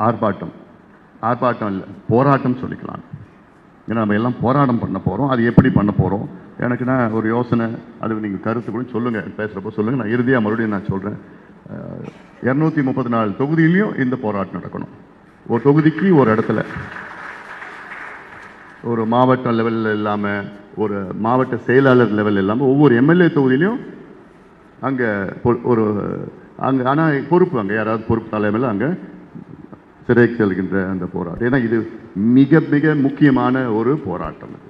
ஆர்ப்பாட்டம் இல்லை, போராட்டம் சொல்லிக்கலாம். ஏன்னா நம்ம எல்லாம் போராட்டம் பண்ண போகிறோம். அது எப்படி பண்ண போகிறோம், எனக்குன்னா ஒரு யோசனை, அது நீங்கள் கருத்து கூட சொல்லுங்கள், பேசுகிறப்போ சொல்லுங்கள். நான் இறுதியாக மறுபடியும் நான் சொல்கிறேன், 234 தொகுதியிலையும் இந்த போராட்டம் நடக்கணும். ஒரு தொகுதிக்கு ஒரு இடத்துல, ஒரு மாவட்ட லெவலில் இல்லாமல், ஒரு மாவட்ட செயலாளர் லெவலில் இல்லாமல், ஒவ்வொரு எம்எல்ஏ தொகுதியிலையும் அங்கே ஒரு அங்கே, ஆனால் பொறுப்பு அங்கே யாராவது பொறுப்பு தலைமையில் அங்கே சிறைக்கு செல்கின்ற அந்த போராட்டம். ஏன்னா இது மிக மிக முக்கியமான ஒரு போராட்டம். அது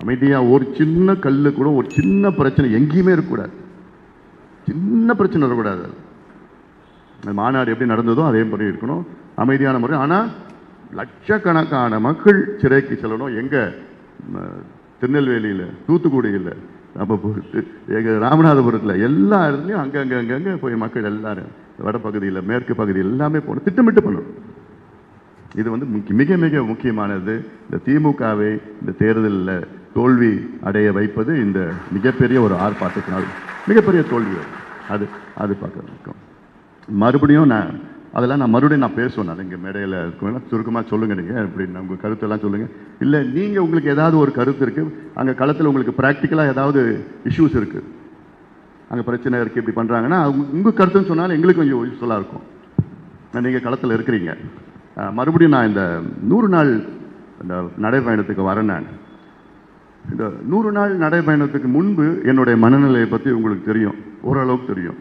அமைதியாக ஒரு சின்ன கல் கூட, ஒரு சின்ன பிரச்சனை எங்கேயுமே இருக்கக்கூடாது, சின்ன பிரச்சனை இருக்கக்கூடாது. அந்த மாநாடு எப்படி நடந்ததோ அதே மாதிரி இருக்கணும், அமைதியான முறை. ஆனால் லட்சக்கணக்கான மக்கள் சிறைக்கு செல்லணும். எங்கே? திருநெல்வேலியில், தூத்துக்குடியில், அப்போ எங்கள் ராமநாதபுரத்தில், எல்லா இடத்துலையும் அங்கங்கே போய் மக்கள் எல்லாரும் வடப்பகுதியில், மேற்கு பகுதியில் எல்லாமே போகணும், திட்டமிட்டு பண்ணணும். இது வந்து மிக மிக முக்கியமானது. இந்த திமுகவை இந்த தேர்தலில் தோல்வி அடைய வைப்பது இந்த மிகப்பெரிய ஒரு ஆர்ப்பாட்டத்தினால் மிகப்பெரிய தோல்வி. அது அது பார்க்க மறுபடியும் அதெல்லாம் நான் மறுபடியும் பேசுவேன். நான் இங்கே மேடையில் இருக்கேன், சுருக்கமாக சொல்லுங்கள், நீங்கள் இப்படி உங்கள் கருத்தெல்லாம் சொல்லுங்கள். இல்லை நீங்கள் உங்களுக்கு ஏதாவது ஒரு கருத்து இருக்குது, அங்கே களத்தில் உங்களுக்கு ப்ராக்டிக்கலாக ஏதாவது இஷ்யூஸ் இருக்குது, அங்கே பிரச்சனை இருக்குது, இப்படி பண்ணுறாங்கன்னா உங்கள் கருத்துன்னு சொன்னாலும் எங்களுக்கு கொஞ்சம் யூஸ்ஃபுல்லாக இருக்கும். நீங்கள் களத்தில் இருக்கிறீங்க. மறுபடியும் நான் இந்த 100 நாள் இந்த நடைப்பயணத்துக்கு வரேன். நான் இந்த 100 நாள் நடைப்பயணத்துக்கு முன்பு என்னுடைய மனநிலையை பற்றி உங்களுக்கு தெரியும், ஓரளவுக்கு தெரியும்.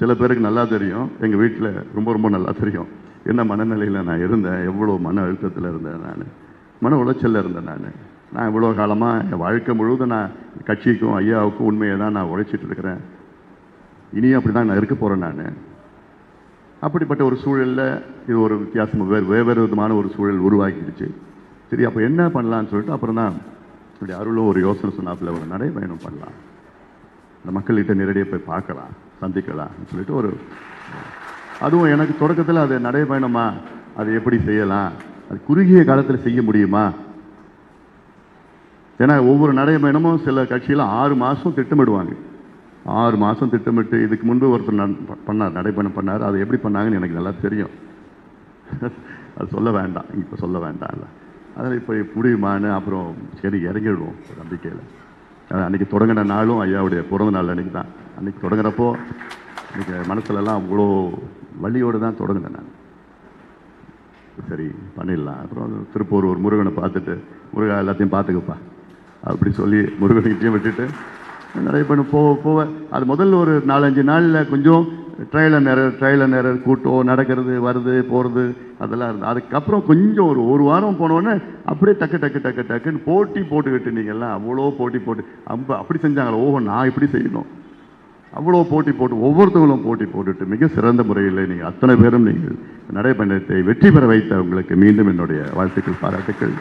சில பேருக்கு நல்லா தெரியும், எங்கள் வீட்டில் ரொம்ப ரொம்ப நல்லா தெரியும் என்ன மனநிலையில் நான் இருந்தேன், எவ்வளோ மன அழுத்தத்தில் இருந்தேன், நான் மன உளைச்சலில் இருந்தேன். நான் இவ்வளோ காலமாக என் வாழ்க்கை முழுவதும் நான் கட்சிக்கும் ஐயாவுக்கும் உண்மையை தான் நான் உழைச்சிட்டு இருக்கிறேன். இனியும் அப்படி தான் நான் இருக்க போகிறேன். நான் அப்படிப்பட்ட ஒரு சூழலில் இது ஒரு வித்தியாசம், வேறு விதமான ஒரு சூழல் உருவாக்கிடுச்சு. சரி, அப்போ என்ன பண்ணலான்னு சொல்லிட்டு அப்புறம் தான் இப்படி அருளும் ஒரு யோசனை சொன்னாப்பில் ஒரு நடைபயணம் பண்ணலாம், இந்த மக்கள்கிட்ட நேரடியாக போய் பார்க்கலாம், சந்திக்கலாம்னு சொல்லிட்டு ஒரு, அதுவும் எனக்கு தொடக்கத்தில் அது நடைபயணமா, அது எப்படி செய்யலாம், அது குறுகிய காலத்தில் செய்ய முடியுமா? ஏன்னா ஒவ்வொரு நடைபயணமும் சில கட்சியில் 6 மாதம் திட்டமிடுவாங்க. 6 மாதம் திட்டமிட்டு, இதுக்கு முன்பு ஒருத்தர் பண்ணார், நடைபயணம் பண்ணார். அது எப்படி பண்ணாங்கன்னு எனக்கு நல்லா தெரியும். அது சொல்ல வேண்டாம், இப்போ சொல்ல வேண்டாம். இல்லை அதில் இப்போ முடியுமான்னு அப்புறம் சரி இறங்கிடுவோம் நம்பிக்கையில். அன்றைக்கி தொடங்கின நாளும் ஐயாவுடைய பிறந்த நாள் அன்றைக்கி தான். அன்றைக்கி தொடங்குறப்போ இன்றைக்கி மனசுலலாம் அவ்வளோ வழியோடு தான் தொடங்கினேன் நான். சரி பண்ணிடலாம். அப்புறம் திருப்பூர் ஒரு முருகனை பார்த்துட்டு, முருகா எல்லாத்தையும் பார்த்துக்கப்பா அப்படி சொல்லி முருகனைக்கிட்டையும் விட்டுட்டு நிறைய பண்ண போக அது முதல்ல ஒரு 4-5 நாளில் கொஞ்சம் ட்ரையல் நேரம் கூட்டம் நடக்கிறது, வருது போகிறது அதெல்லாம் இருந்தது. அதுக்கப்புறம் கொஞ்சம் ஒரு வாரம் போனோடனே அப்படியே டக்குன்னு போட்டி போட்டுக்கிட்டு, நீங்கள்லாம் அவ்வளோ போட்டி போட்டு அப்படி செஞ்சாங்களோ, ஓஹோ நான் இப்படி செய்யணும், அவ்வளோ போட்டி போட்டு ஒவ்வொருத்தவங்களும் போட்டி போட்டுட்டு மிக சிறந்த முறையில் நீங்கள் அத்தனை பேரும் நீங்கள் நடைபயணத்தை வெற்றி பெற வைத்த உங்களுக்கு மீண்டும் என்னுடைய வாழ்த்துக்கள், பாராட்டுக்கள்.